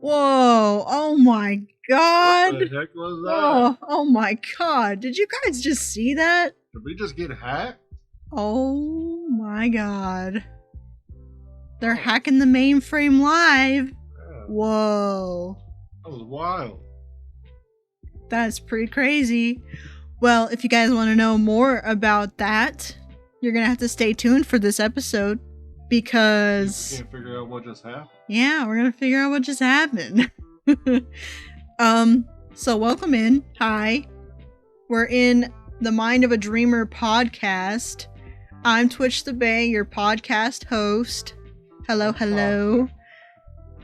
Whoa! Oh my god! What the heck was that? Oh my god! Did you guys just see that? Did we just get hacked? Oh my god. They're hacking the mainframe live. Yeah, Whoa. that was wild. That's pretty crazy. Well, if you guys want to know more about that, you're going to have to stay tuned for this episode because... You can't figure out what just happened. Yeah, we're going to figure out what just happened. So welcome in. Hi. We're in the Mind of a Dreamer podcast. I'm Twitch the Bay, your podcast host. Hello.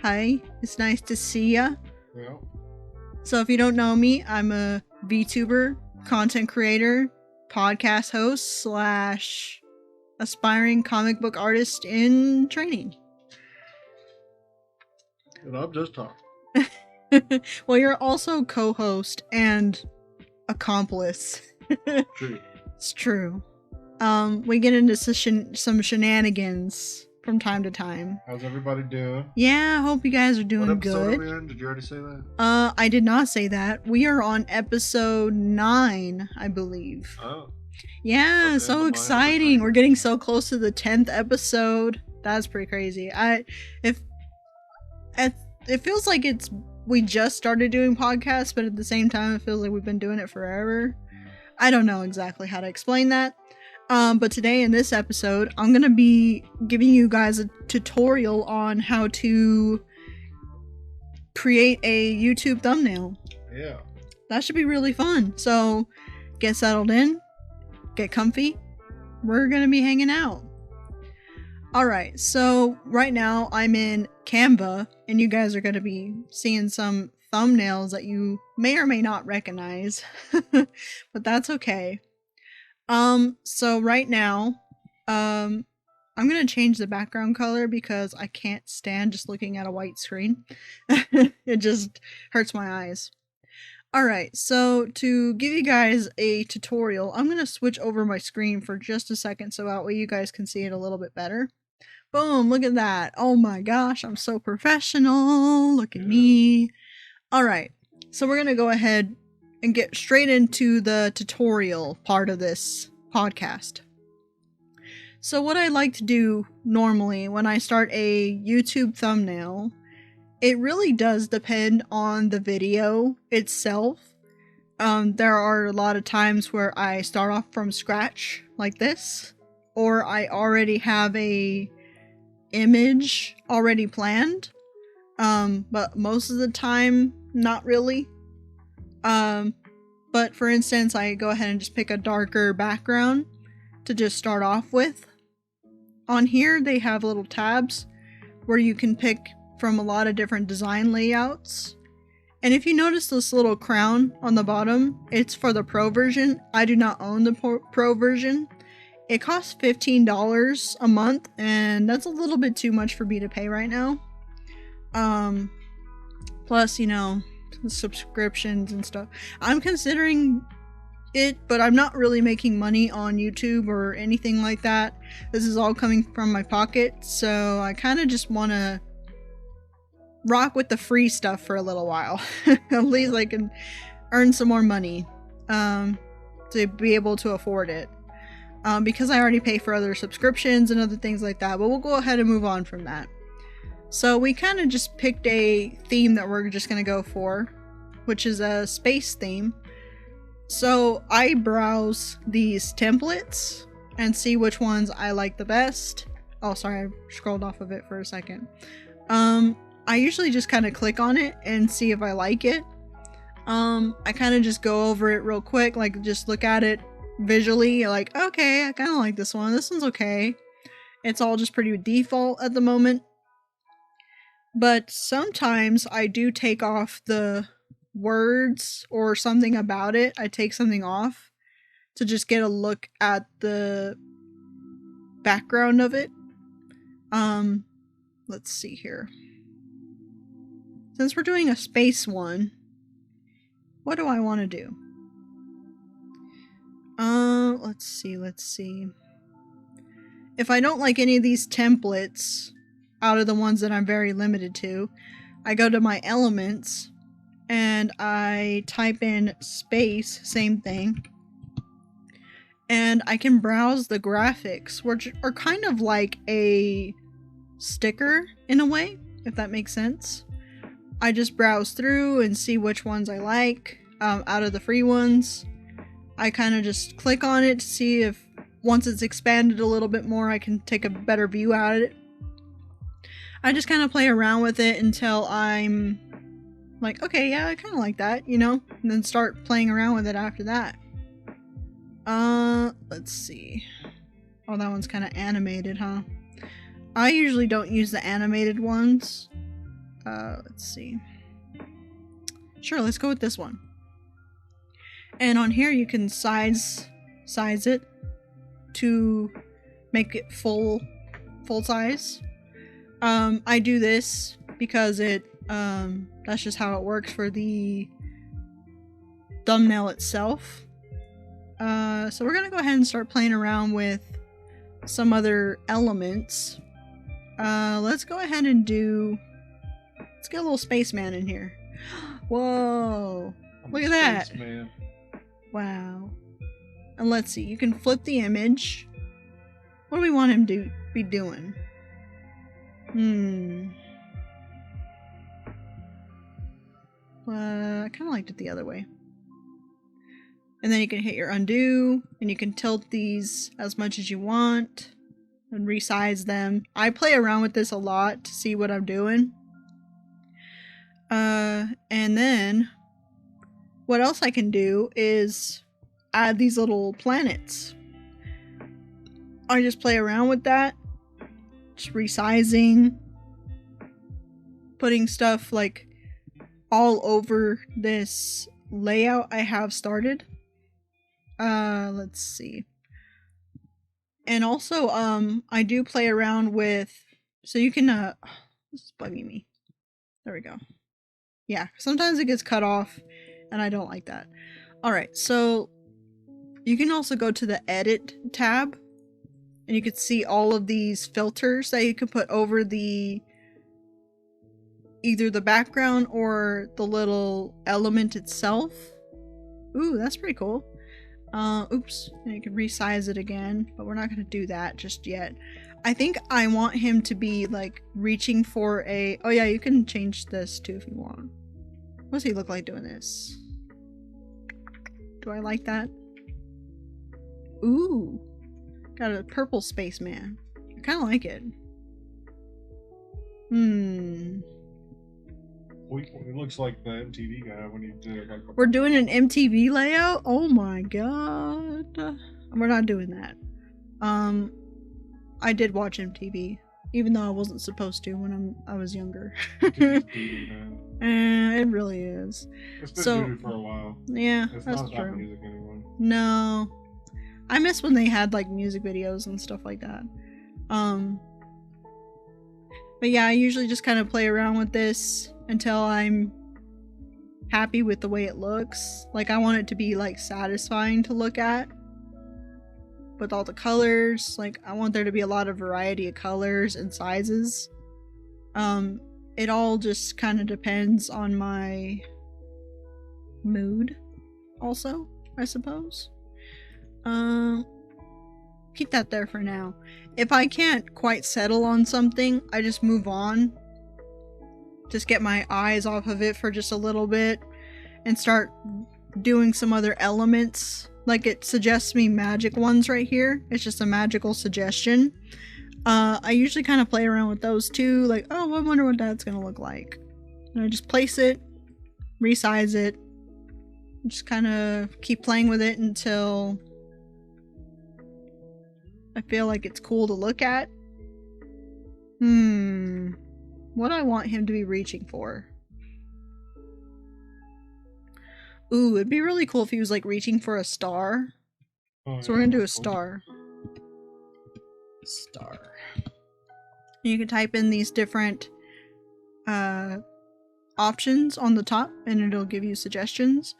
Hi, it's nice to see ya. Yeah. So if you don't know me, I'm a VTuber, content creator, podcast host / aspiring comic book artist in training. And I'm just talking. Well, you're also co-host and accomplice. True. It's true. We get into some shenanigans from time to time. How's everybody doing? Yeah, I hope you guys are doing what episode good. Are we in? Did you already say that? I did not say that. We are on episode 9, I believe. Oh. Yeah, Okay, so the exciting. Mind. We're getting so close to the 10th episode. That's pretty crazy. It feels like we just started doing podcasts, but at the same time it feels like we've been doing it forever. I don't know exactly how to explain that. But today in this episode, I'm going to be giving you guys a tutorial on how to create a YouTube thumbnail. Yeah. That should be really fun. So get settled in, get comfy. We're going to be hanging out. Alright, so right now I'm in Canva, and you guys are going to be seeing some thumbnails that you may or may not recognize. But that's okay. So right now, I'm gonna change the background color because I can't stand just looking at a white screen. It just hurts my eyes. Alright, so to give you guys a tutorial, I'm gonna switch over my screen for just a second so that way you guys can see it a little bit better. Boom, look at that. Oh my gosh, I'm so professional. Look at me. Alright, so we're gonna go ahead and get straight into the tutorial part of this podcast. So what I like to do normally when I start a YouTube thumbnail, it really does depend on the video itself. There are a lot of times where I start off from scratch like this, or I already have a image already planned. But most of the time, not really. But for instance, I go ahead and just pick a darker background to just start off with. On here, they have little tabs where you can pick from a lot of different design layouts. And if you notice this little crown on the bottom, it's for the Pro version. I do not own the Pro version. It costs $15 a month, and that's a little bit too much for me to pay right now. Plus, subscriptions and stuff. I'm considering it, but I'm not really making money on YouTube or anything like that. This is all coming from my pocket, so I kind of just want to rock with the free stuff for a little while. At least I can earn some more money to be able to afford it. Because I already pay for other subscriptions and other things like that, but we'll go ahead and move on from that. So we kind of just picked a theme that we're just going to go for, which is a space theme. So I browse these templates and see which ones I like the best. Oh, sorry, I scrolled off of it for a second. I usually just kind of click on it and see if I like it. I kind of just go over it real quick, like just look at it visually, like, okay, I kind of like this one. This one's okay. It's all just pretty default at the moment. But sometimes I do take off the words or something about it. I take something off to just get a look at the background of it. Let's see here. Since we're doing a space one, what do I want to do? Let's see. If I don't like any of these templates out of the ones that I'm very limited to, I go to my elements and I type in space, same thing. And I can browse the graphics, which are kind of like a sticker in a way, if that makes sense. I just browse through and see which ones I like out of the free ones. I kind of just click on it to see if once it's expanded a little bit more, I can take a better view at it. I just kind of play around with it until I'm like, okay, yeah, I kind of like that, you know? And then start playing around with it after that. Let's see. Oh, that one's kind of animated, huh? I usually don't use the animated ones. Let's see. Sure, let's go with this one. And on here you can size it to make it full size. I do this because that's just how it works for the thumbnail itself. So we're gonna go ahead and start playing around with some other elements. Let's go ahead and let's get a little spaceman in here. Whoa! Look at that! Spaceman. Wow. And let's see, you can flip the image. What do we want him to be doing? I kind of liked it the other way. And then you can hit your undo, and you can tilt these as much as you want, and resize them. I play around with this a lot to see what I'm doing. And then, what else I can do is add these little planets. I just play around with that, just resizing, putting stuff like all over this layout I have started. Let's see. And also, I do play around with, so you can, this is bugging me. There we go. Yeah, sometimes it gets cut off, and I don't like that. Alright, so you can also go to the Edit tab, and you can see all of these filters that you can put over either the background or the little element itself. Ooh, that's pretty cool. Oops, and you can resize it again, but we're not going to do that just yet. I think I want him to be like reaching for oh yeah, you can change this too if you want. What does he look like doing this? Do I like that? Ooh, got a purple spaceman. I kind of like it. It looks like the MTV guy when he did it. We're doing an MTV layout? Oh my god. We're not doing that. I did watch MTV, even though I wasn't supposed to when I was younger. It really is. It's been doo-doo for a while. Yeah, it's that's not true. Music anymore. No. I miss when they had like music videos and stuff like that. But yeah, I usually just kind of play around with this until I'm happy with the way it looks. Like, I want it to be like satisfying to look at with all the colors. Like, I want there to be a lot of variety of colors and sizes. It all just kind of depends on my mood also, I suppose. Keep that there for now. If I can't quite settle on something, I just move on. Just get my eyes off of it for just a little bit and start doing some other elements. Like, it suggests me magic ones right here. It's just a magical suggestion. I usually kind of play around with those too. Like, oh, I wonder what that's gonna look like. And I just place it, resize it, just kind of keep playing with it until I feel like it's cool to look at. What do I want him to be reaching for? Ooh, it'd be really cool if he was like reaching for a star. Oh, So we're gonna do a star. Star. You can type in these different options on the top and it'll give you suggestions.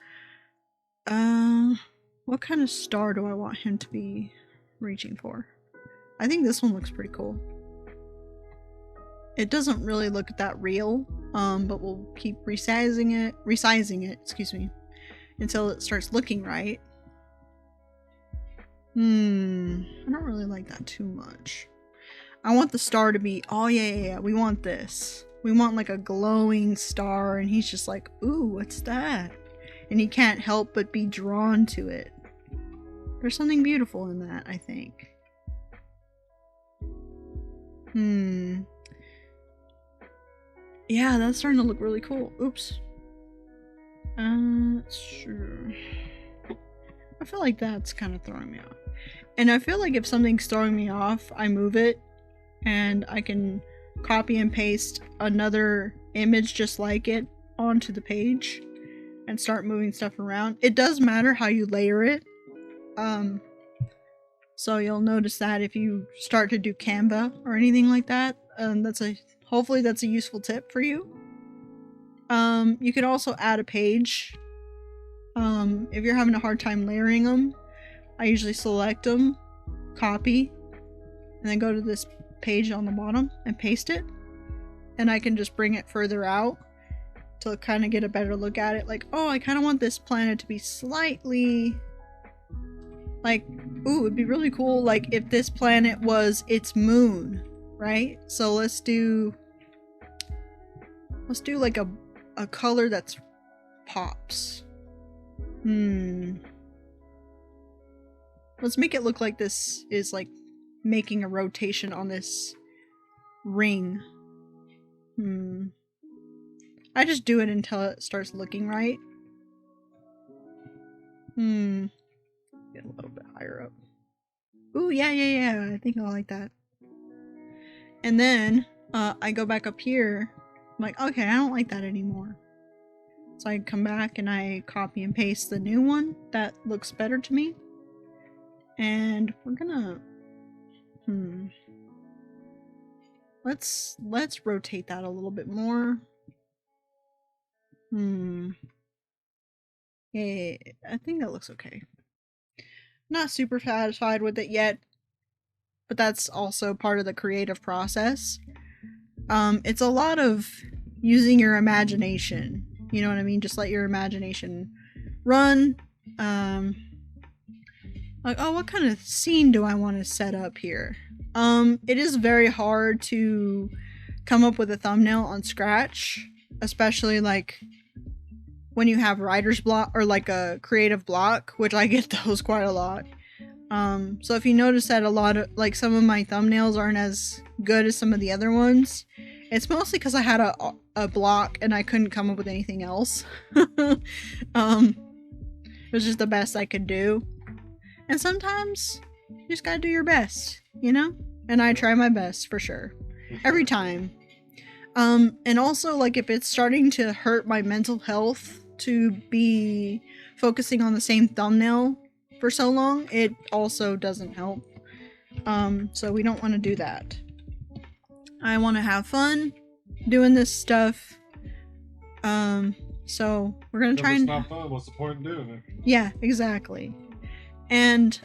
What kind of star do I want him to be reaching for? I think this one looks pretty cool. It doesn't really look that real, But we'll keep resizing it, excuse me, until it starts looking right. I don't really like that too much. I want the star to be, oh yeah, we want this. We want like a glowing star, and he's just like, ooh, what's that? And he can't help but be drawn to it. There's something beautiful in that, I think. Yeah, that's starting to look really cool. Oops. Sure. I feel like that's kind of throwing me off. And I feel like if something's throwing me off, I move it, and I can copy and paste another image just like it onto the page and start moving stuff around. It does matter how you layer it. So you'll notice that if you start to do Canva or anything like that, hopefully that's a useful tip for you. You could also add a page. If you're having a hard time layering them, I usually select them, copy, and then go to this page on the bottom and paste it. And I can just bring it further out to kind of get a better look at it. Like, oh, I kind of want this planet to be slightly like, ooh, it'd be really cool like if this planet was its moon, right? So let's do like a color that's pops. Let's make it look like this is like making a rotation on this ring. I just do it until it starts looking right. Get a little bit higher up. Ooh, yeah. I think I like that. And then I go back up here. I'm like, okay, I don't like that anymore. So I come back and I copy and paste the new one that looks better to me. And we're gonna let's rotate that a little bit more. Yeah, I think that looks okay. Not super satisfied with it yet, but that's also part of the creative process. It's a lot of using your imagination. You know what I mean? Just let your imagination run. Like, oh, what kind of scene do I want to set up here? It is very hard to come up with a thumbnail on Scratch, especially like when you have writer's block or like a creative block, which I get those quite a lot. So if you notice that a lot of like some of my thumbnails aren't as good as some of the other ones, it's mostly because I had a block and I couldn't come up with anything else. It was just the best I could do. And sometimes you just gotta do your best, you know? And I try my best for sure. Every time. And also like if it's starting to hurt my mental health to be focusing on the same thumbnail for so long, it also doesn't help. So we don't want to do that. I want to have fun doing this stuff. So we're gonna try and. If it's not fun, what's the point in doing it? Yeah, exactly. And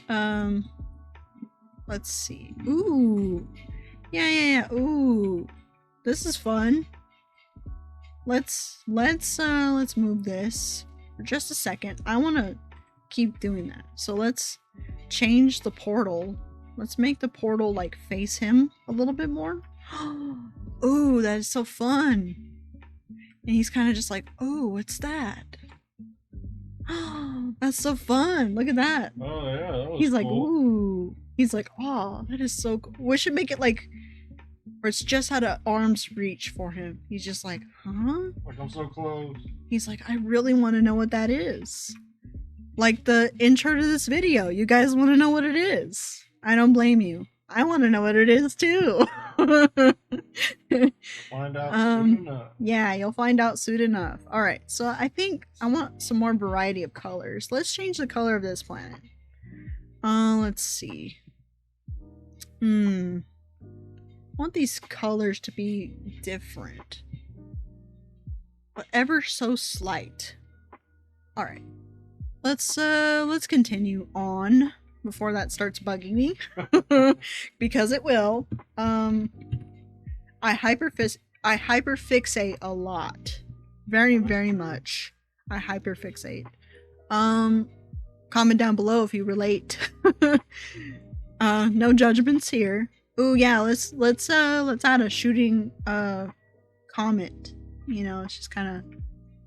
let's see. Ooh, yeah. Ooh, this is fun. Let's move this for just a second. I want to keep doing that. So let's change the portal. Let's make the portal like face him a little bit more. Ooh, that is so fun. And he's kind of just like, oh, what's that? That's so fun. Look at that. Oh yeah, that was He's like, cool. ooh. He's like, oh, that is so cool. We should make it like where it's just at an arm's reach for him. He's just like, huh? Like I'm so close. He's like, I really want to know what that is. Like the intro to this video. You guys want to know what it is. I don't blame you. I want to know what it is too. Find out soon enough. Yeah, you'll find out soon enough. Alright, so I think I want some more variety of colors. Let's change the color of this planet. Let's see. I want these colors to be different. But ever so slight. Alright. Let's continue on before that starts bugging me. Because it will. I I hyperfixate a lot. Very, very much. I hyperfixate. Comment down below if you relate. No judgments here. Ooh, yeah, let's add a shooting comet. You know, it's just kind of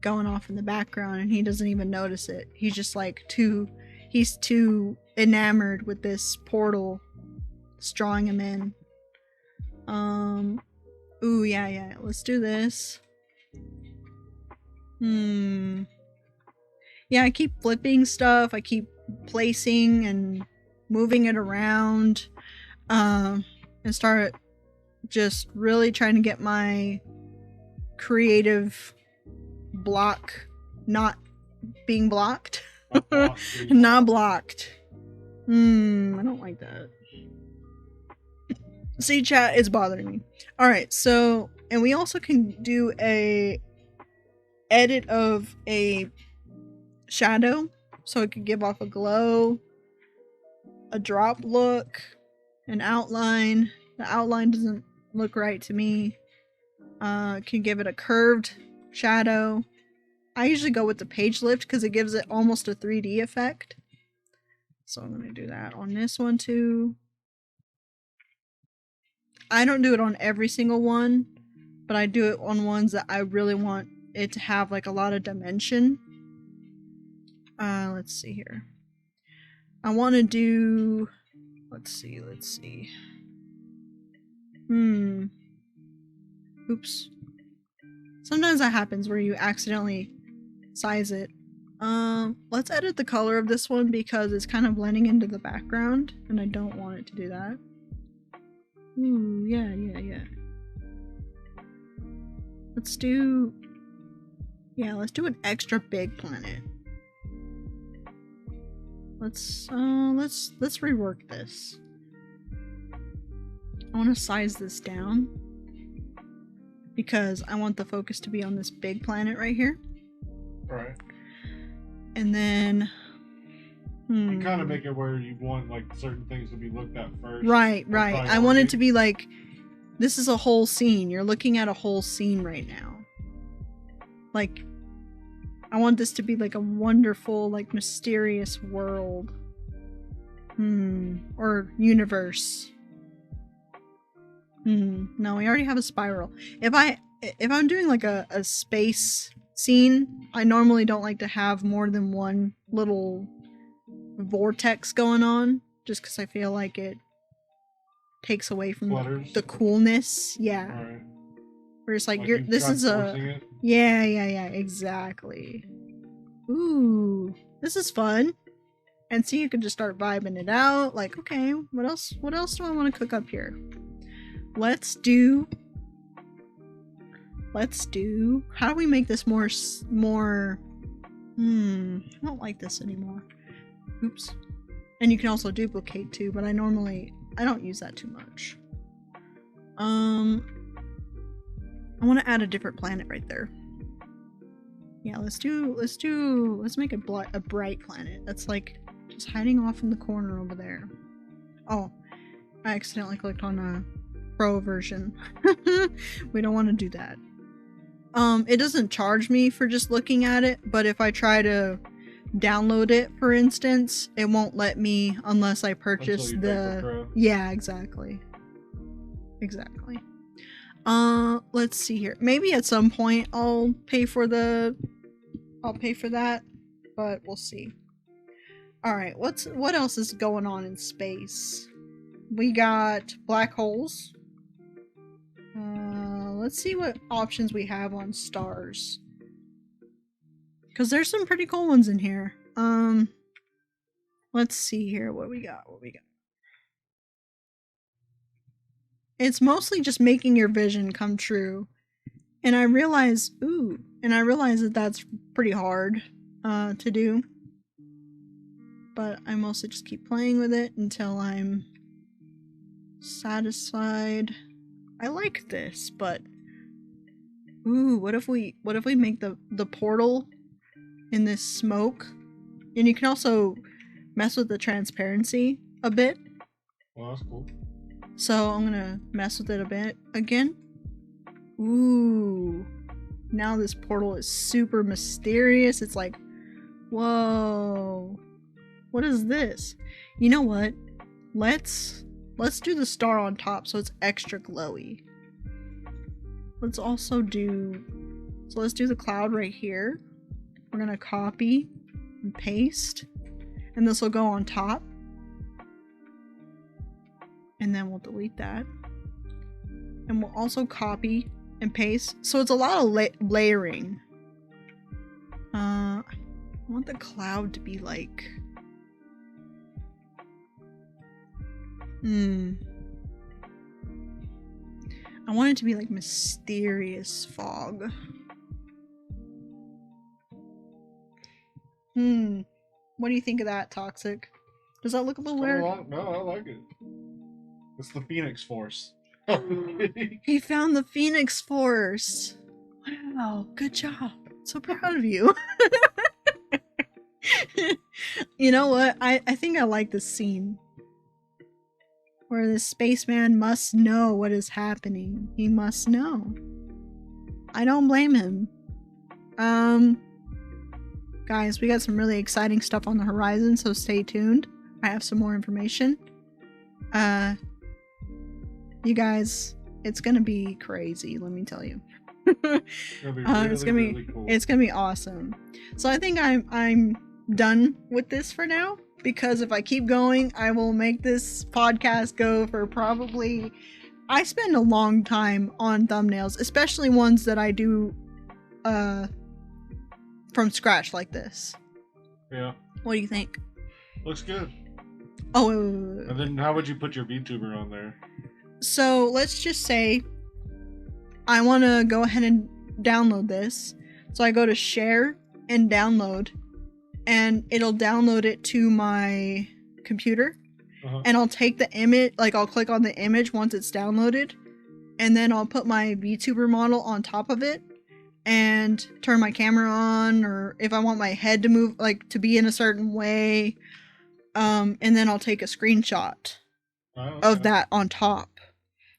going off in the background and he doesn't even notice it. He's just like he's too enamored with this portal. It's drawing him in. Ooh, yeah, let's do this. Yeah, I keep flipping stuff, I keep placing and moving it around, and start just really trying to get my creative block not being blocked. Not blocked. I don't like that. See, chat, it's bothering me. Alright, so, and we also can do a edit of a shadow, so it could give off a glow, a drop look, an outline. The outline doesn't look right to me. Can give it a curved shadow. I usually go with the page lift because it gives it almost a 3D effect. So I'm going to do that on this one too. I don't do it on every single one, but I do it on ones that I really want it to have like a lot of dimension. Let's see here. I want to do, let's see. Oops. Sometimes that happens where you accidentally size it. Let's edit the color of this one because it's kind of blending into the background and I don't want it to do that. Ooh, yeah. Let's do an extra big planet. Let's rework this. I want to size this down because I want the focus to be on this big planet right here. Right. And then you kind of make it where you want like certain things to be looked at first. Right. I want it to be like, this is a whole scene. You're looking at a whole scene right now. Like, I want this to be like a wonderful, like mysterious world. Or universe. No, we already have a spiral. If I'm doing like a space scene, I normally don't like to have more than one little vortex going on, just because I feel like it takes away from the coolness. Yeah. Right. Where it's like this is a yeah, exactly. Ooh, this is fun. And see, you can just start vibing it out. Like, okay, what else do I want to cook up here? Let's do, how do we make this more, I don't like this anymore. Oops. And you can also duplicate too, but I don't use that too much. I want to add a different planet right there. Yeah, let's make a bright planet. That's like just hiding off in the corner over there. Oh, I accidentally clicked on a pro version. We don't want to do that. It doesn't charge me for just looking at it, but if I try to download it, for instance, it won't let me unless I purchase the yeah, exactly. Let's see here. Maybe at some point I'll pay for that, but we'll see. Alright, what else is going on in space? We got black holes. Let's see what options we have on stars. Because there's some pretty cool ones in here. Let's see here what we got. It's mostly just making your vision come true. And I realize that that's pretty hard to do. But I mostly just keep playing with it until I'm satisfied. I like this, but ooh, what if we make the portal in this smoke? And you can also mess with the transparency a bit. Well, that's cool. So I'm gonna mess with it a bit again. Ooh. Now this portal is super mysterious. It's like, whoa. What is this? You know what? Let's do the star on top so it's extra glowy. Let's do the cloud right here. We're gonna copy and paste. And this will go on top. And then we'll delete that. And we'll also copy and paste. So it's a lot of layering. I want the cloud to be like... I want it to be like mysterious fog. What do you think of that, Toxic? Does that look a little weird? No, I like it. It's the Phoenix Force. He found the Phoenix Force. Wow, good job. So proud of you. You know what? I think I like this scene. Where the spaceman must know what is happening. He must know. I don't blame him. Guys, we got some really exciting stuff on the horizon, so stay tuned. I have some more information. You guys, it's gonna be crazy, let me tell you. It's gonna be awesome. So I think I'm done with this for now, because if I keep going, I will make this podcast go for probably... I spend a long time on thumbnails, especially ones that I do from scratch like this. Yeah. What do you think? Looks good. Oh, wait. And then how would you put your VTuber on there? So let's just say I want to go ahead and download this. So I go to share and download, and it'll download it to my computer. And I'll take the image, like I'll click on the image once it's downloaded, and then I'll put my VTuber model on top of it and turn my camera on, or if I want my head to move, like to be in a certain way, and then I'll take a screenshot of that on top.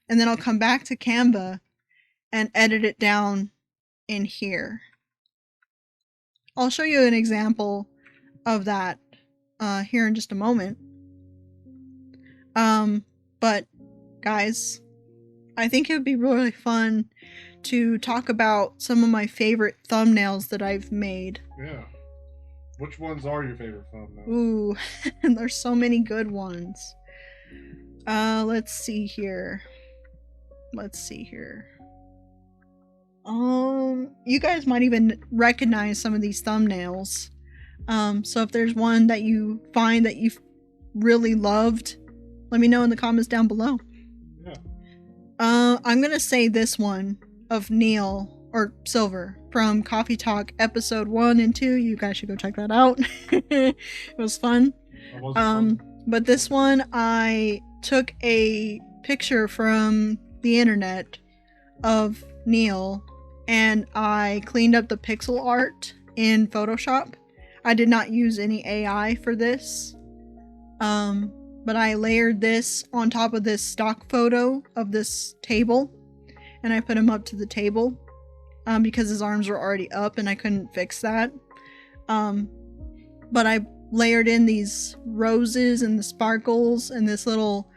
And then I'll come back to Canva and edit it down in here. I'll show you an example of that here in just a moment. But guys, I think it would be really fun to talk about some of my favorite thumbnails that I've made. Yeah. Which ones are your favorite thumbnails? Ooh, there's so many good ones. Let's see here. You guys might even recognize some of these thumbnails. So if there's one that you find that you've really loved, let me know in the comments down below. Yeah. I'm gonna say this one of Neil, or Silver, from Coffee Talk episode 1 and 2. You guys should go check that out. It was fun. But this one, I took a picture from the internet of Neil, and I cleaned up the pixel art in Photoshop. I did not use any AI for this. But I layered this on top of this stock photo of this table, and I put him up to the table because his arms were already up and I couldn't fix that. But I layered in these roses and the sparkles and this little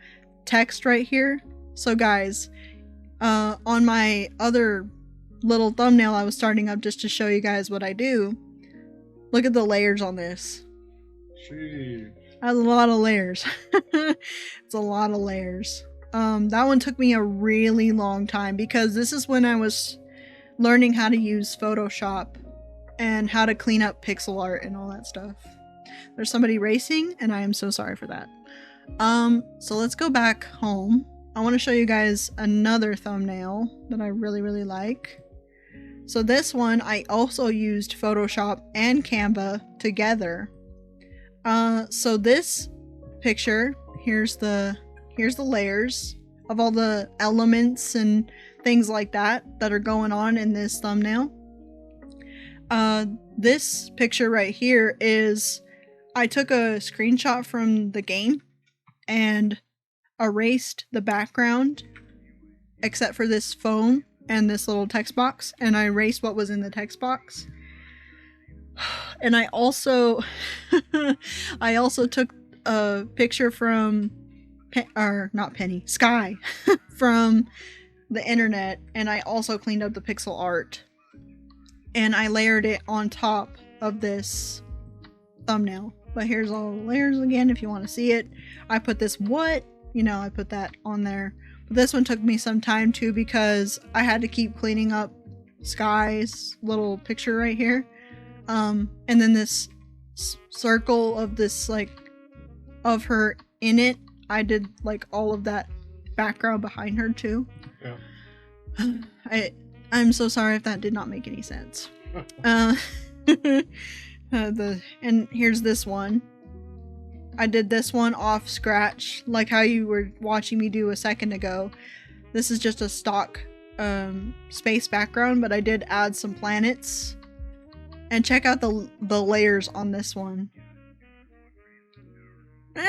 text right here. So guys, on my other little thumbnail I was starting up just to show you guys what I do, look at the layers on this. Jeez. That's a lot of layers. It's a lot of layers. That one took me a really long time because this is when I was learning how to use Photoshop and how to clean up pixel art and all that stuff. There's somebody racing, and I am so sorry for that. So let's go back home. I want to show you guys another thumbnail that I really, really like. So this one, I also used Photoshop and Canva together. So this picture, here's the layers of all the elements and things like that are going on in this thumbnail. This picture right here is, I took a screenshot from the game and erased the background except for this phone and this little text box, and I erased what was in the text box. And I also took a picture from Sky from the internet, and I also cleaned up the pixel art, and I layered it on top of this thumbnail. But here's all the layers again if you want to see it. I put this I put that on there. But this one took me some time too, because I had to keep cleaning up Sky's little picture right here. And then this circle of this, like, of her in it, I did, like, all of that background behind her too. Yeah. I'm so sorry if that did not make any sense. And here's this one. I did this one off scratch, like how you were watching me do a second ago. This is just a stock space background, but I did add some planets. And check out the layers on this one. You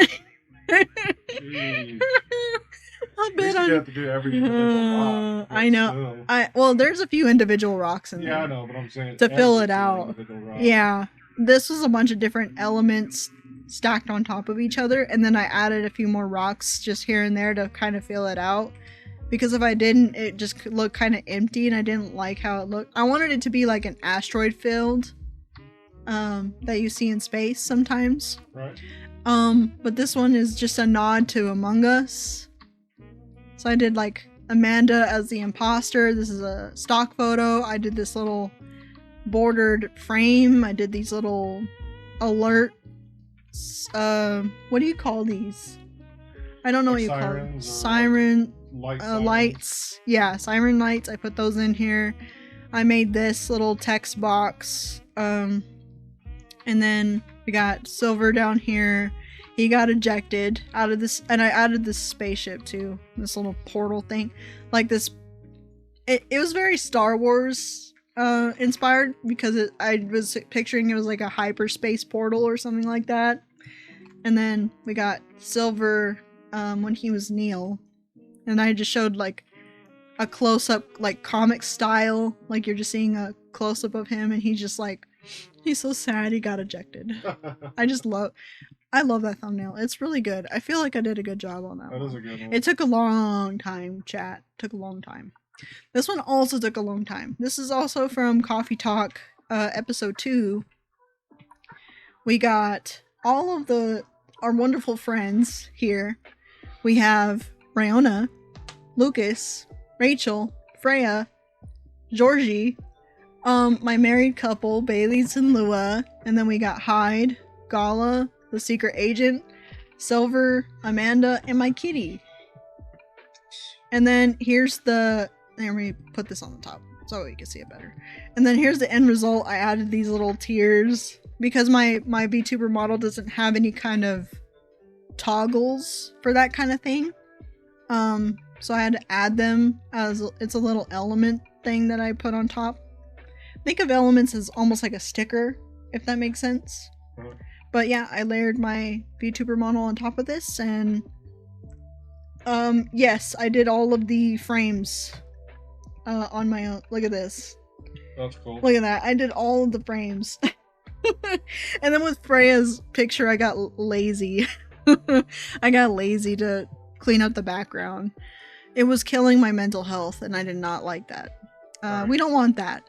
have to do every individual rock. I know. Well, there's a few individual rocks in there. Yeah, I know, but I'm saying to fill it out. Yeah, this was a bunch of different elements stacked on top of each other, and then I added a few more rocks just here and there to kind of fill it out. Because if I didn't, it just looked kind of empty, and I didn't like how it looked. I wanted it to be like an asteroid field that you see in space sometimes. Right. But this one is just a nod to Among Us. So I did like Amanda as the imposter. This is a stock photo. I did this little bordered frame. I did these little alert. What do you call these? I don't know what you call them. Siren lights. Yeah, siren lights. I put those in here. I made this little text box. And then we got Silver down here. He got ejected out of this, and I added this spaceship too. This little portal thing. Like this, it was very Star Wars inspired, because I was picturing it was like a hyperspace portal or something like that. And then we got Silver when he was Neil. And I just showed like a close-up, like comic style, like you're just seeing a close-up of him, and he's just like, he's so sad he got ejected. I love that thumbnail. It's really good. I feel like I did a good job on that one. That is a good one. It took a long time, chat. It took a long time. This one also took a long time. This is also from Coffee Talk, episode 2. We got all of our wonderful friends here. We have Rayona, Lucas, Rachel, Freya, Georgie, my married couple, Bailey's and Lua, and then we got Hyde, Gala, the secret agent, Silver, Amanda, and my kitty. And then here's let me put this on the top so you can see it better. And then here's the end result. I added these little tears because my VTuber model doesn't have any kind of toggles for that kind of thing. So I had to add them as it's a little element thing that I put on top. Think of elements as almost like a sticker, if that makes sense. But yeah, I layered my VTuber model on top of this, and yes, I did all of the frames on my own. Look at this. That's cool. Look at that. I did all of the frames. And then with Freya's picture, I got lazy. I got lazy to clean up the background. It was killing my mental health, and I did not like that. We don't want that.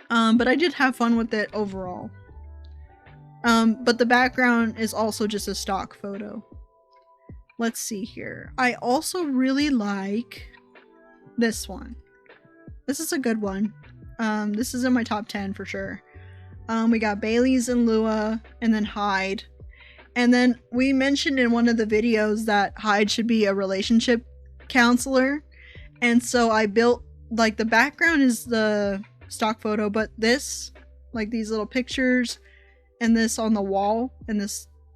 But I did have fun with it overall. But the background is also just a stock photo. Let's see here. I also really like this one. This is a good one. This is in my top 10 for sure. We got Bailey's and Lua, and then Hyde. And then we mentioned in one of the videos that Hyde should be a relationship counselor. And so I built, like, the background is the stock photo, but this, like these little pictures, and this on the wall, and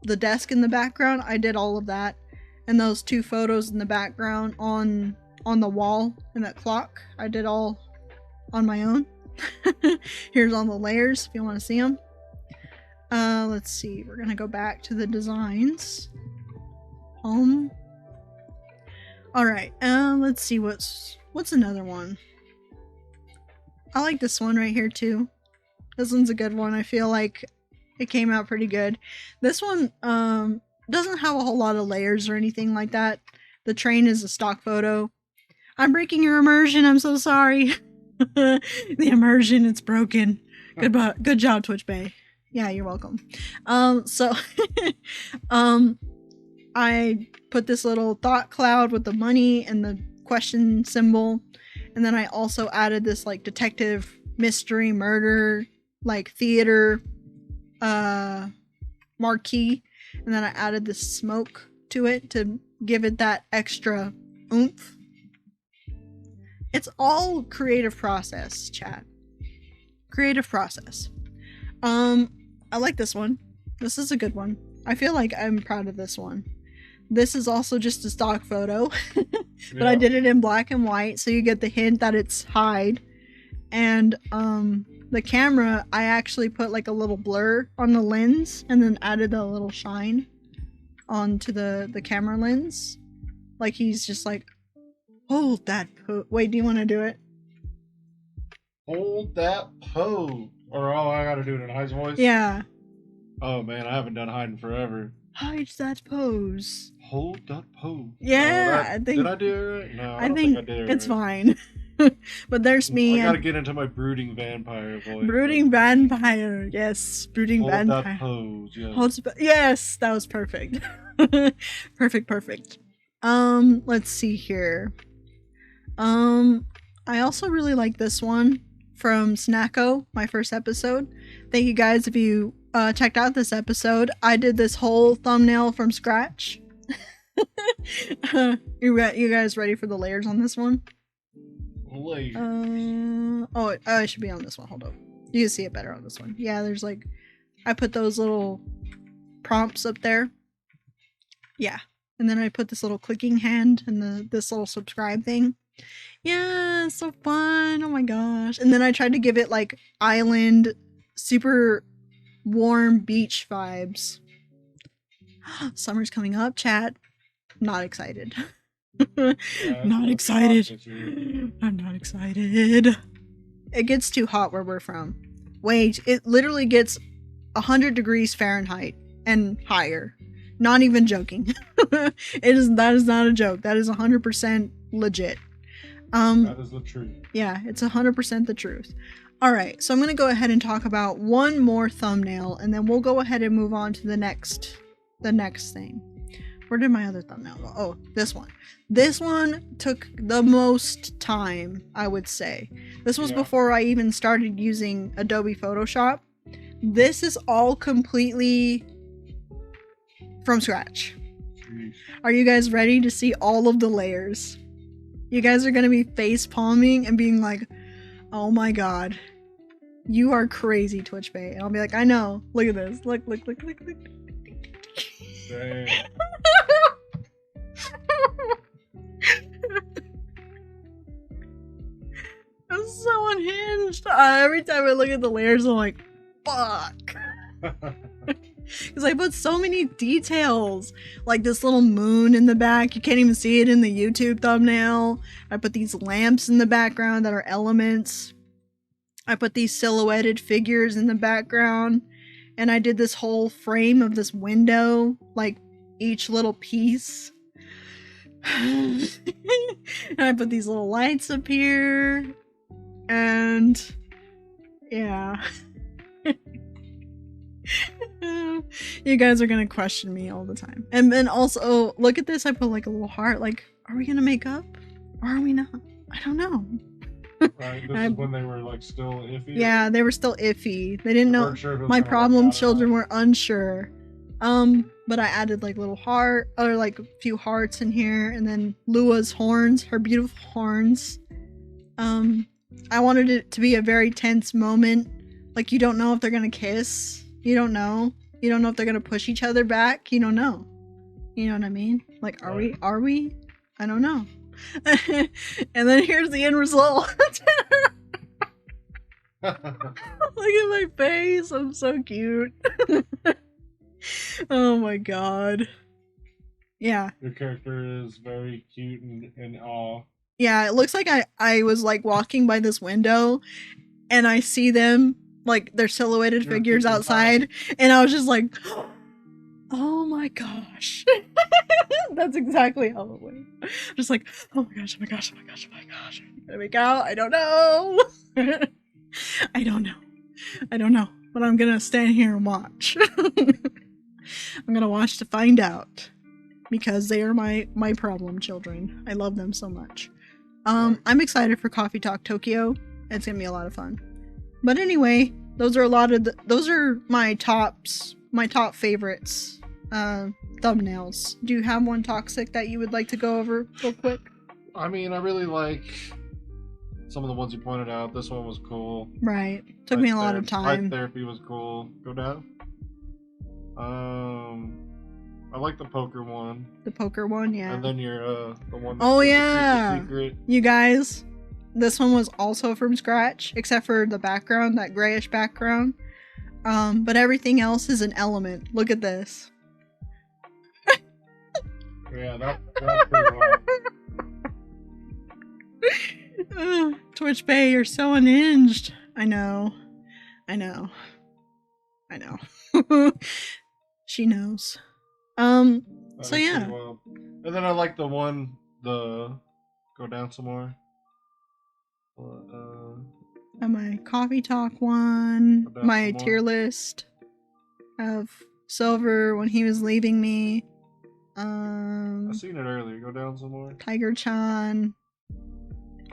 the desk in the background, I did all of that. And those two photos in the background on the wall and that clock, I did all on my own. Here's all the layers if you want to see them. Let's see, we're gonna go back to the designs. Alright, let's see what's another one. I like this one right here too. This one's a good one. I feel like it came out pretty good. This one doesn't have a whole lot of layers or anything like that. The train is a stock photo. I'm breaking your immersion. I'm so sorry. The immersion, it's broken. Good job, Twitch Bay. Yeah, you're welcome. So I put this little thought cloud with the money and the question symbol, and then I also added this like detective mystery murder like theater marquee, and then I added this smoke to it to give it that extra oomph. It's all creative process, chat. Creative process. I like this one. This is a good one. I feel like I'm proud of this one. This is also just a stock photo, but I did it in black and white, so you get the hint that it's Hyde. And the camera, I actually put like a little blur on the lens and then added a little shine onto the camera lens. Like he's just like, hold that wait, do you want to do it? Hold that pose. Or I gotta do it in Hyde's voice? Yeah. Oh man, I haven't done Hyde in forever. Hide that pose. Hold that pose. Yeah, I think. Did I do it right? No, I don't think I did it it's right. fine. But there's me. I gotta get into my brooding vampire voice. Brooding vampire, yes. Brooding Hold vampire. that pose, yes. Yes, that was perfect. Perfect. Let's see here. I also really like this one from Snacko, my first episode. Thank you guys if you checked out this episode. I did this whole thumbnail from scratch. You guys ready for the layers on this one? Layers. It should be on this one. Hold up. You can see it better on this one. Yeah, there's like, I put those little prompts up there. Yeah. And then I put this little clicking hand and this little subscribe thing. Yeah, so fun. Oh my gosh. And then I tried to give it like island, super warm beach vibes. Summer's coming up, chat. Not excited. Not excited. I'm not excited. It gets too hot where we're from. Wait, it literally gets 100 degrees Fahrenheit and higher. Not even joking. That is not a joke. That is 100% legit. That is the truth. Yeah, it's 100% the truth. Alright, so I'm going to go ahead and talk about one more thumbnail, and then we'll go ahead and move on to the next thing. Where did my other thumbnail go? Oh, this one. This one took the most time, I would say. This was before I even started using Adobe Photoshop. This is all completely from scratch. Jeez. Are you guys ready to see all of the layers? You guys are going to be face palming and being like, oh my god, you are crazy, Twitch Bay. And I'll be like, I know. Look at this. Look. Dang. I'm so unhinged. Every time I look at the layers, I'm like, fuck. Because I put so many details. Like this little moon in the back. You can't even see it in the YouTube thumbnail. I put these lamps in the background that are elements. I put these silhouetted figures in the background. And I did this whole frame of this window. Like each little piece. And I put these little lights up here. And yeah. You guys are gonna question me all the time. And then also, look at this, I put like a little heart. Like, are we gonna make up? Or are we not? I don't know. Right, this is when they were like still iffy. Yeah, they were still iffy. They didn't know. Sure my problem children were unsure. But I added like little heart, or like a few hearts in here, and then Lua's horns, her beautiful horns. I wanted it to be a very tense moment. Like you don't know if they're gonna kiss. You don't know. You don't know if they're gonna push each other back. You don't know. You know what I mean? Like, are we? Are we? I don't know. And then here's the end result. Look at my face. I'm so cute. Oh my god. Yeah. Your character is very cute and awe. Yeah, it looks like I was like walking by this window and I see them, like, their silhouetted figures outside, and I was just like, oh my gosh. That's exactly how it went. Just like, oh my gosh, oh my gosh, oh my gosh, oh my gosh. Are you gonna make out? I don't know. I don't know. But I'm gonna stand here and watch. I'm gonna watch to find out. Because they are my problem children. I love them so much. I'm excited for Coffee Talk Tokyo. It's gonna be a lot of fun. But anyway, those are those are my top favorites thumbnails. Do you have one toxic that you would like to go over real quick? I mean, I really like some of the ones you pointed out. This one was cool. Right. Took me a lot of time. Light therapy was cool. Go down. I like the poker one. The poker one, yeah. And then your the one. Oh yeah. Secret. You guys, this one was also from scratch, except for the background, that grayish background. But everything else is an element. Look at this. Yeah, that's pretty wild. Twitch Bay, you're so unhinged. I know. She knows. So yeah. And then I like the one, go down some more. My Coffee Talk one, my tier list of Silver when he was leaving me. I seen it earlier. Go down some more. Tiger-chan.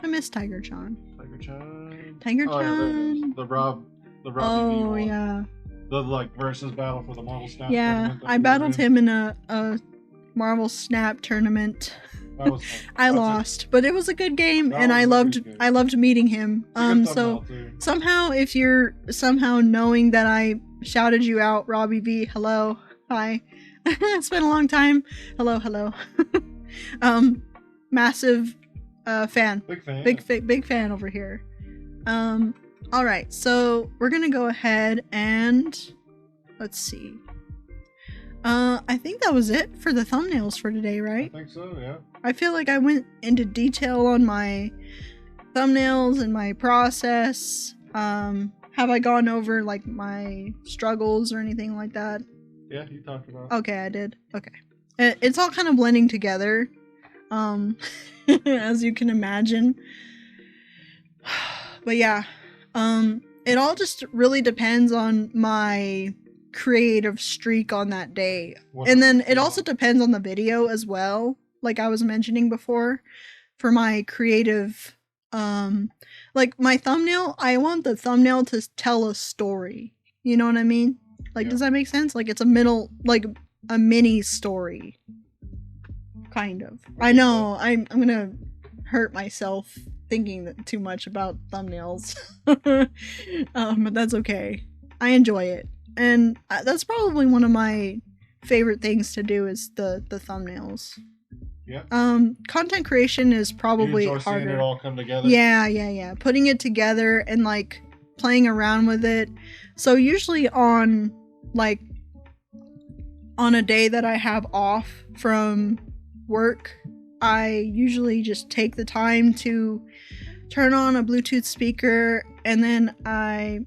I miss Tiger-chan. Tiger-chan. Oh, yeah, the Rob. Oh yeah. The versus battle for the Marvel Snap. Yeah, I battled him in a Marvel Snap tournament. That was fun. I lost, but it was a good game, and I loved meeting him. So somehow, if you're somehow knowing that I shouted you out, Robbie V, hello, hi. It's been a long time. Hello. Massive fan. Big fan over here. Alright, so we're gonna go ahead and let's see. I think that was it for the thumbnails for today, right? I think so, yeah. I feel like I went into detail on my thumbnails and my process. Have I gone over like my struggles or anything like that? Yeah, you talked about. Okay, I did. Okay. It's all kind of blending together. As you can imagine. But yeah. It all just really depends on my creative streak on that day. And then it also depends on the video as well, like I was mentioning before, for my creative like my thumbnail. I want the thumbnail to tell a story, you know what I mean? Like, yeah. Does that make sense? Like, it's a mini story, kind of. I know I'm gonna hurt myself thinking too much about thumbnails. But that's okay. I enjoy it. And that's probably one of my favorite things to do is the thumbnails. Yeah. Content creation is probably you enjoy harder. Seeing it all come together? Yeah. Putting it together and like playing around with it. So usually on a day that I have off from work, I usually just take the time to turn on a Bluetooth speaker, and then I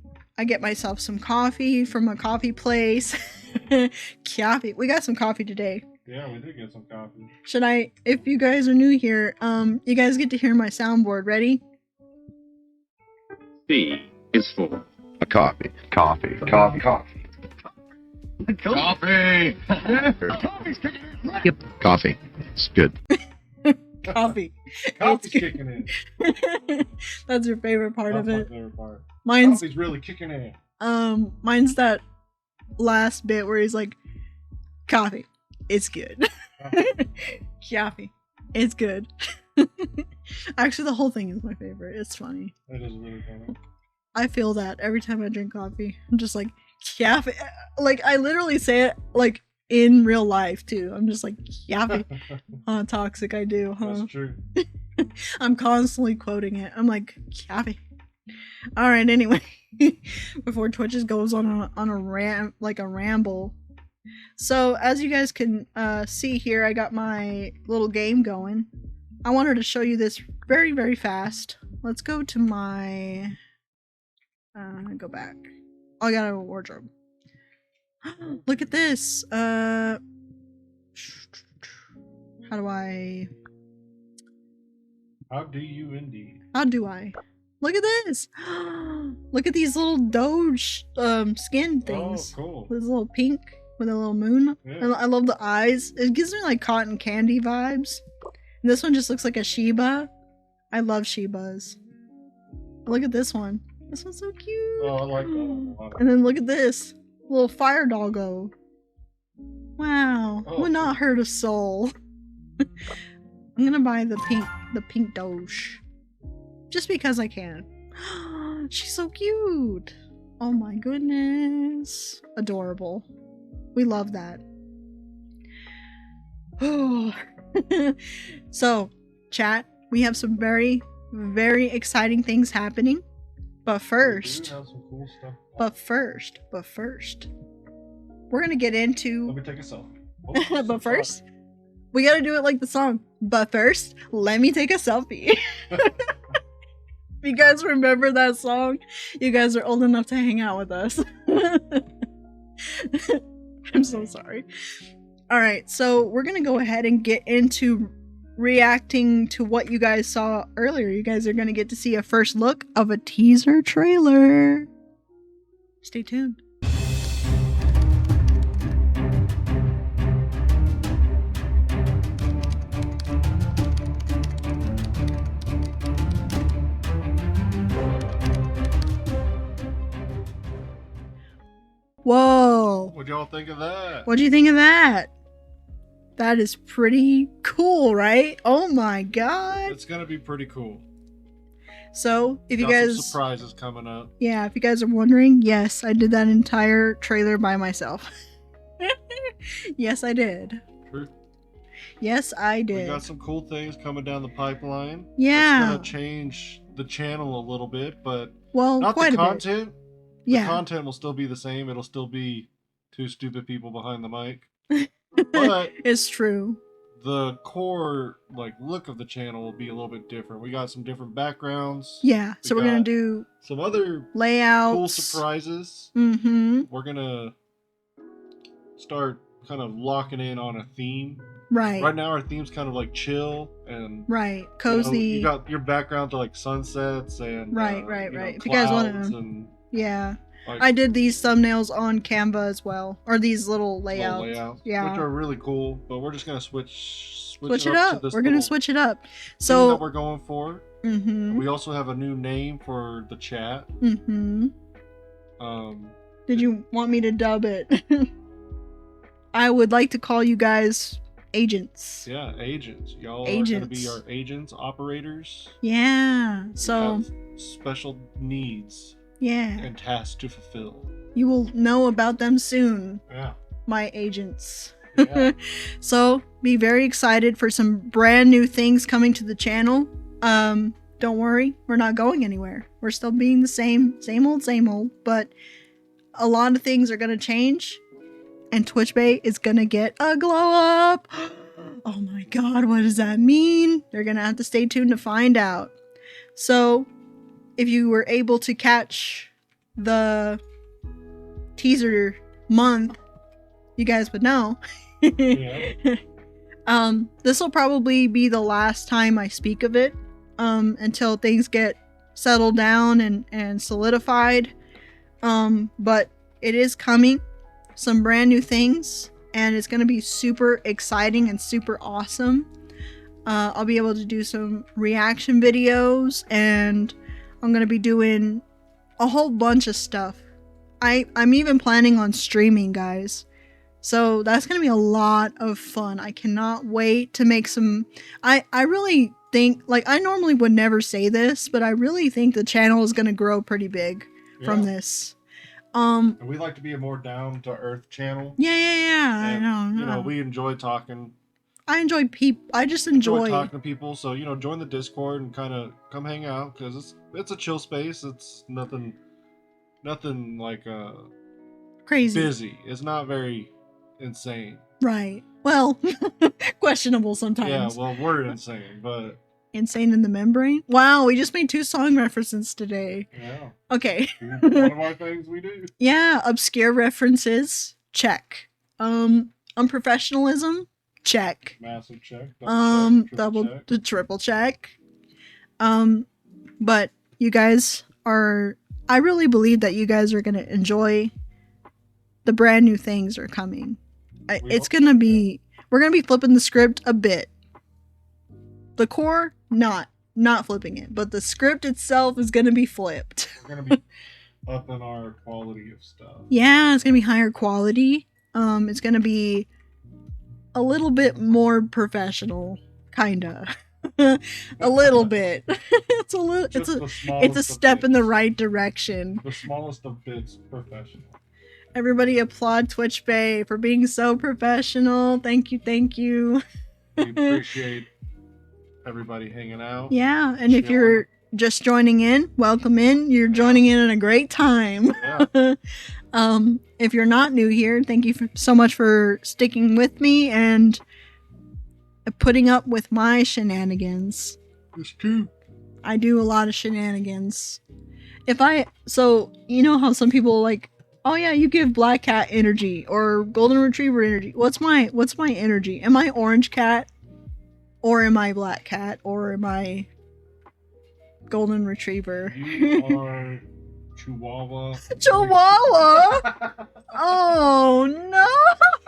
get myself some coffee from a coffee place. Coffee. We got some coffee today. Yeah, we did get some coffee. Should I, if you guys are new here, you guys get to hear my soundboard. Ready? C is for a coffee. Coffee. Yep. Coffee. It's good. Coffee. Coffee's kicking in. That's your favorite part of it. My favorite part. Mine's Coffee's really kicking in. Mine's that last bit where he's like, coffee. It's good. Coffee. It's good. Actually, the whole thing is my favorite. It's funny. It is really funny. I feel that every time I drink coffee. I'm just like, coffee. Like, I literally say it like in real life too. I'm just like, coffee. Toxic, I do, huh? That's true. I'm constantly quoting it. I'm like, coffee. Alright, anyway. Before Twitch just goes on a ramble. So, as you guys can see here, I got my little game going. I wanted to show you this very, very fast. Let's go to my Go back. Oh, I got a wardrobe. Look at this. How do I? How do you indeed? How do I? Look at this. Look at these little Doge skin things. Oh, cool. This little pink with a little moon. Yeah. I love the eyes. It gives me like cotton candy vibes. And this one just looks like a Shiba. I love Shibas. Look at this one. This one's so cute. Oh, I like that one a lot. And then look at this little fire doggo. Wow, Oh, would not hurt a soul. I'm gonna buy the pink Doge, just because I can. She's so cute. Oh my goodness, adorable. We love that. So, chat, we have some very, very exciting things happening. But first, We do have some cool stuff. but first, we're gonna get into. Let me take a selfie. Oh, But first, we gotta do it like the song. But first, let me take a selfie. If you guys remember that song, you guys are old enough to hang out with us. I'm so sorry. Alright, so we're gonna go ahead and get into reacting to what you guys saw earlier. You guys are gonna get to see a first look of a teaser trailer. Stay tuned. Whoa. What'd y'all think of that? What do you think of that? That is pretty cool, right? Oh my god. It's gonna be pretty cool. So, if you Got some guys, surprises coming up. yeah, if you guys are wondering, yes, I did that entire trailer by myself. Yes, I did. True. Yes, I We did. got some cool things coming down the pipeline. Yeah. It's gonna change the channel a little bit, but Well, not quite the a bit. content. The Yeah. content will still be the same. It'll still be two stupid people behind the mic. But It's true. the core look of the channel will be a little bit different. We got some different backgrounds. Yeah. So We we're gonna got do some other layouts. cool surprises. Mm-hmm. We're gonna start kind of locking in on a theme. Right. Right now our theme's kind of like chill and Right. Cozy. You got your backgrounds are like sunsets and Right. If you guys clouds want to, and yeah. like I did these thumbnails on Canva as well, or these little little layouts. layouts, Yeah. which are really cool. But we're just gonna switch Switch it to up. this We're gonna little switch it up. theme So. that we're going for. Mm-hmm. We also have a new name for the chat. Mm-hmm. Did you want me to dub it? I would like to call you guys agents. Yeah, agents. Y'all are Agents. gonna be our agents, operators. Yeah. who So have special needs yeah, and tasks to fulfill. you will know about them soon, Yeah. my agents. Yeah. So be very excited for some brand new things coming to the channel. Don't worry, we're not going anywhere. We're still being the same old, but a lot of things are gonna change, and Twitch Bay is gonna get a glow up. Oh my god, what does that mean? They're gonna have to stay tuned to find out. So, if you were able to catch the teaser month, you guys would know. Yeah. This will probably be the last time I speak of it, until things get settled down and solidified. But it is coming, some brand new things, and it's gonna be super exciting and super awesome. I'll be able to do some reaction videos, and I'm gonna be doing a whole bunch of stuff. I'm even planning on streaming, guys. So that's gonna be a lot of fun. I cannot wait to make some. I really think, like, I normally would never say this, but I really think the channel is gonna grow pretty big from Yeah. this. And we like to be a more down to earth channel. Yeah. I And, know. we enjoy talking. I enjoy people. I just Enjoy enjoy. talking to people. So join the Discord and kind of come hang out because it's a chill space. It's nothing like Crazy. busy. It's not very insane. Right. Well, questionable sometimes. Yeah, well, we're insane, but Insane in the Membrane. Wow, we just made 2 song references today. Yeah. Okay. One of our things we do. Yeah, obscure references. Check. Unprofessionalism. Check. Massive check. Triple check. But you guys are. I really believe that you guys are gonna enjoy the brand new things are coming. It's gonna be. We're gonna be flipping the script a bit. The core, not flipping it, but the script itself is gonna be flipped. We're gonna be upping our quality of stuff. Yeah, it's gonna be higher quality. It's gonna be a little bit more professional, kinda. A little bit. It's a little. It's a step in the right direction. The smallest of bits, professional. Everybody applaud Twitch Bay for being so professional. Thank you, thank you. We appreciate everybody hanging out. Yeah, and if you're just joining in, welcome in. You're joining in at a great time. Yeah. If you're not new here, thank you so much for sticking with me and putting up with my shenanigans. It's true. I do a lot of shenanigans. So you know how some people like, oh yeah, you give black cat energy or golden retriever energy. What's my energy? Am I orange cat? Or am I black cat? Or am I golden retriever? You are Chihuahua. Chihuahua? Oh no!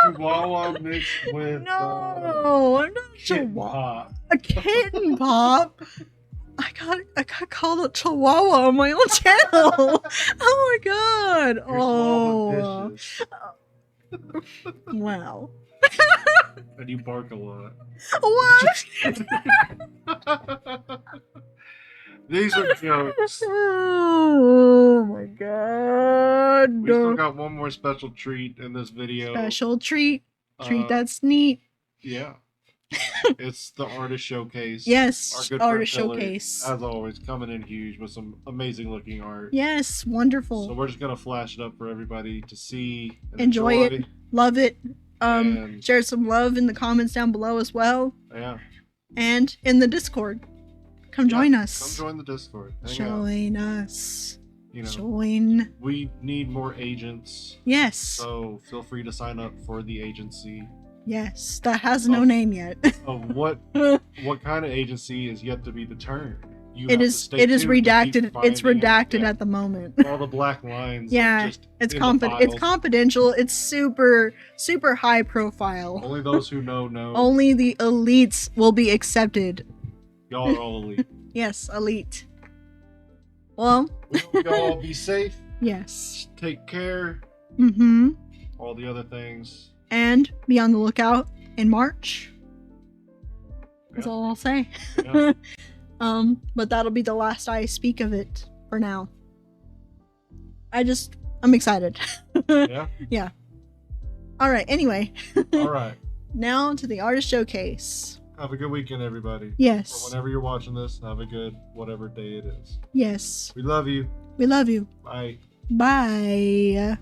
Chihuahua mixed with no, I'm not Chihuahua. A kitten pop. I got called a Chihuahua on my own channel. Oh my god! Oh, wow. And you bark a lot. What? These are jokes. Oh my god. We still got one more special treat in this video. Special treat. Treat that's neat. Yeah. It's the artist showcase. Yes, our good artist friend Taylor, showcase. as always, coming in huge with some amazing looking art. Yes, wonderful. So we're just gonna flash it up for everybody to see and enjoy it. Love it. Share some love in the comments down below as well. Yeah. And in the Discord. Come join us. Come join the Discord. Join us. You know, join. We need more agents. Yes. So feel free to sign up for the agency. Yes, that has no name yet. Of what kind of agency is yet to be determined. It is redacted. It's redacted at the moment. All the black lines. Yeah, it's confidential. It's super high profile. Only those who know. Only the elites will be accepted. Y'all are all elite. Yes, elite. Well, we hope y'all be safe. Yes. Take care. Mm-hmm. All the other things. And be on the lookout in March. That's all I'll say. Yeah. But that'll be the last I speak of it for now. I'm excited. Yeah? Yeah. Alright, anyway. Alright. Now to the artist showcase. Have a good weekend, everybody. Yes. Or whenever you're watching this, have a good whatever day it is. Yes. We love you. We love you. Bye. Bye.